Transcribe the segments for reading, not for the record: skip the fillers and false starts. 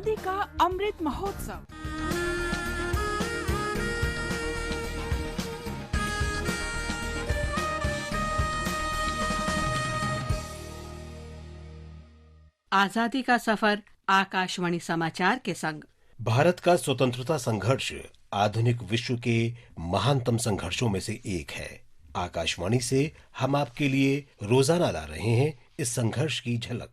आजादी का अमृत महोत्सव। आजादी का सफर आकाशवाणी समाचार के संग। भारत का स्वतंत्रता संघर्ष आधुनिक विश्व के महानतम संघर्षों में से एक है। आकाशवाणी से हम आपके लिए रोजाना ला रहे हैं इस संघर्ष की झलक।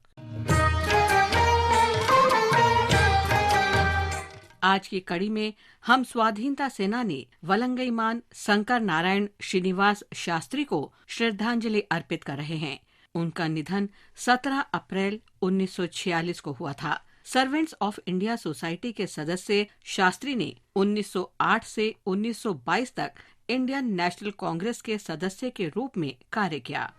आज की कड़ी में हम स्वाधीनता सेनानी वलंगईमान शंकर नारायण श्रीनिवास शास्त्री को श्रद्धांजलि अर्पित कर रहे हैं। उनका निधन 17 अप्रैल 1946 को हुआ था। सर्वेंट्स ऑफ इंडिया सोसाइटी के सदस्य शास्त्री ने 1908 से 1922 तक इंडियन नेशनल कांग्रेस के सदस्य के रूप में कार्य किया।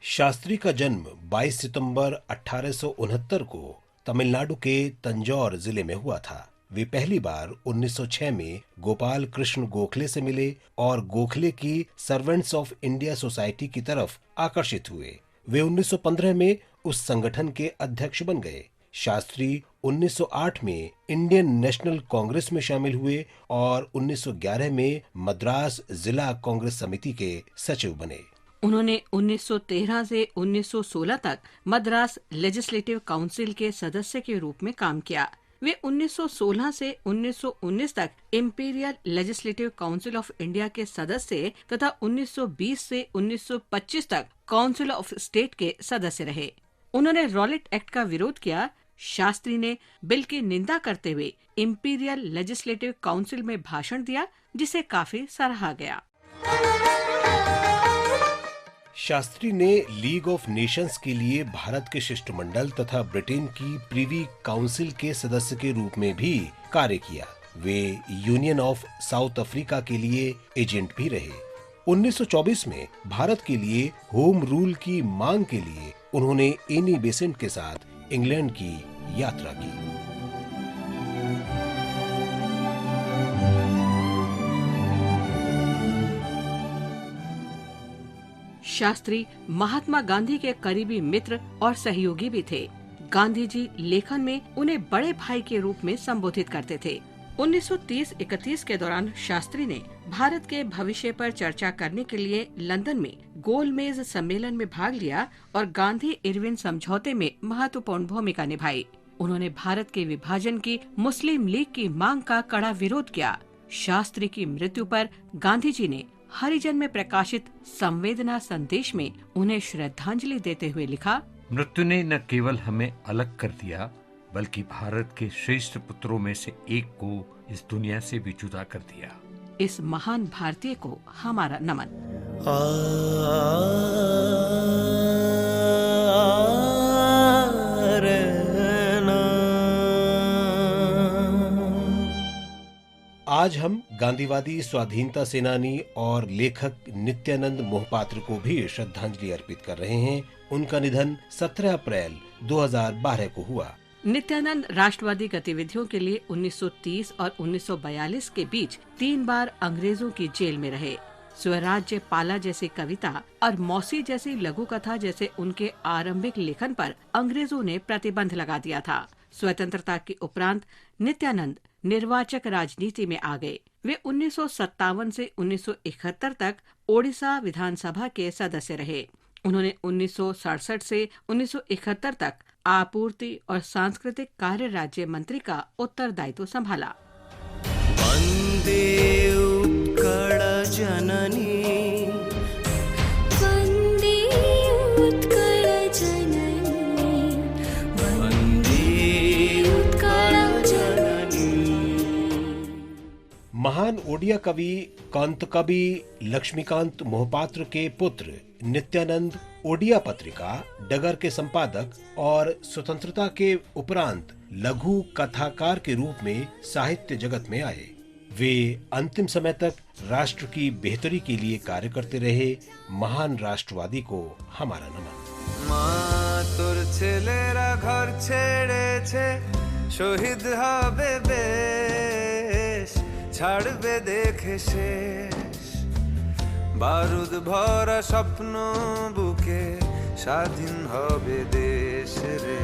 शास्त्री का जन्म 22 सितंबर 1869 को तमिलनाडु के तंजौर जिले में हुआ था। वे पहली बार 1906 में गोपाल कृष्ण गोखले से मिले और गोखले की सर्वेंट्स ऑफ इंडिया सोसाइटी की तरफ आकर्षित हुए। वे 1915 में उस संगठन के अध्यक्ष बन गए। शास्त्री 1908 में इंडियन नेशनल कांग्रेस में शामिल हुए और 1911 में मद्रास जिला कांग्रेस समिति के सचिव बने। उन्होंने 1913 से 1916 तक मद्रास लेजिस्लेटिव काउंसिल के सदस्य के रूप में काम किया। वे 1916 से 1919 तक imperial legislative council of India के सदस्य तथा 1920 से 1925 तक काउंसिल ऑफ स्टेट के सदस्य रहे। उन्होंने रॉलेट एक्ट का विरोध किया। शास्त्री ने बिल की निंदा करते हुए इंपीरियल लेजिस्लेटिव काउंसिल में भाषण दिया, जिसे काफी सराहा गया। शास्त्री ने लीग ऑफ नेशंस के लिए भारत के शिष्टमंडल तथा ब्रिटेन की प्रीवी काउंसिल के सदस्य के रूप में भी कार्य किया। वे यूनियन ऑफ साउथ अफ्रीका के लिए एजेंट भी रहे। 1924 में भारत के लिए होम रूल की मांग के लिए उन्होंने एनी बेसेंट के साथ इंग्लैंड की यात्रा की। शास्त्री महात्मा गांधी के करीबी मित्र और सहयोगी भी थे। गांधी जी लेखन में उन्हें बड़े भाई के रूप में संबोधित करते थे। 1930-31 के दौरान शास्त्री ने भारत के भविष्य पर चर्चा करने के लिए लंदन में गोलमेज सम्मेलन में भाग लिया और गांधी इरविन समझौते में महत्वपूर्ण भूमिका निभाई। उन्होंने भारत के विभाजन की मुस्लिम लीग की मांग का कड़ा विरोध किया। शास्त्री की मृत्यु पर गांधी जी ने हरिजन में प्रकाशित संवेदना संदेश में उन्हें श्रद्धांजलि देते हुए लिखा, मृत्यु ने न केवल हमें अलग कर दिया, बल्कि भारत के श्रेष्ठ पुत्रों में से एक को इस दुनिया से भी जुदा कर दिया। इस महान भारतीय को हमारा नमन। आज हम गांधीवादी स्वाधीनता सेनानी और लेखक नित्यानंद मोहपात्र को भी श्रद्धांजलि अर्पित कर रहे हैं। उनका निधन 17 अप्रैल 2012 को हुआ। नित्यानंद राष्ट्रवादी गतिविधियों के लिए 1930 और 1942 के बीच 3 बार अंग्रेजों की जेल में रहे। स्वराज्य पाला जैसी कविता और मौसी जैसी लघु कथा जैसे उनके आरंभिक लेखन पर अंग्रेजों ने प्रतिबंध लगा दिया था। स्वतंत्रता के उपरांत नित्यानंद निर्वाचक राजनीति में आ गए। वे 1957 से 1971 तक ओडिशा विधानसभा के सदस्य रहे। उन्होंने 1967 से 1971 तक आपूर्ति और सांस्कृतिक कार्य राज्य मंत्री का उत्तरदायित्व संभाला। वंदे उत्कल जननी, वंदे उत्कल जननी, वंदे उत्कल जननी। महान ओडिया कवि कांतकवि लक्ष्मीकांत मोहपात्र के पुत्र नित्यानंद ओडिया पत्रिका डगर के संपादक और स्वतंत्रता के उपरांत लघु कथाकार के रूप में साहित्य जगत में आए। वे अंतिम समय तक राष्ट्र की बेहतरी के लिए कार्य करते रहे। महान राष्ट्रवादी को हमारा नमन। माँ तोर छेलेरा घर छेड़ेछे, शहीद हबे बेश, ছাড়বে দেখে শেষ, বারুদ ভরা স্বপ্ন বুকে স্বাধীন হবে দেশ রে।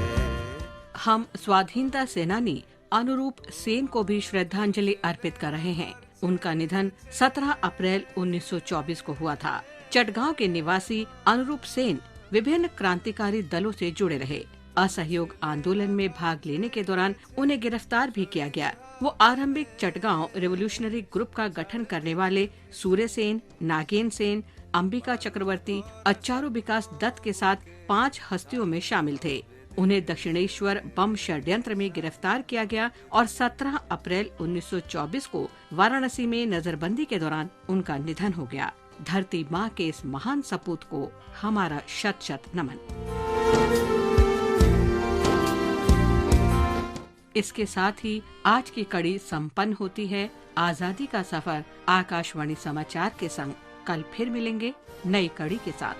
हम स्वाधीनता सेनानी अनुरूप सेन को भी श्रद्धांजलि अर्पित कर रहे हैं। उनका निधन 17 अप्रैल 1924 को हुआ था। चटगांव के निवासी अनुरूप सेन विभिन्न क्रांतिकारी दलों से जुड़े रहे। असहयोग आंदोलन में भाग लेने के दौरान उन्हें गिरफ्तार भी किया गया। वो आरंभिक चटगांव रिवोल्यूशनरी ग्रुप का गठन करने वाले सूर्य सेन, नागेन सेन, अंबिका चक्रवर्ती, अच्चारू विकास दत्त के साथ 5 हस्तियों में शामिल थे। उन्हें दक्षिणेश्वर बम षड्यंत्र में गिरफ्तार किया गया और 17 अप्रैल 1924 को वाराणसी में नजरबंदी के दौरान उनका निधन हो गया। धरती माँ के इस महान सपूत को हमारा शत शत नमन। इसके साथ ही आज की कड़ी संपन्न होती है। आजादी का सफर आकाशवाणी समाचार के संग कल फिर मिलेंगे नई कड़ी के साथ।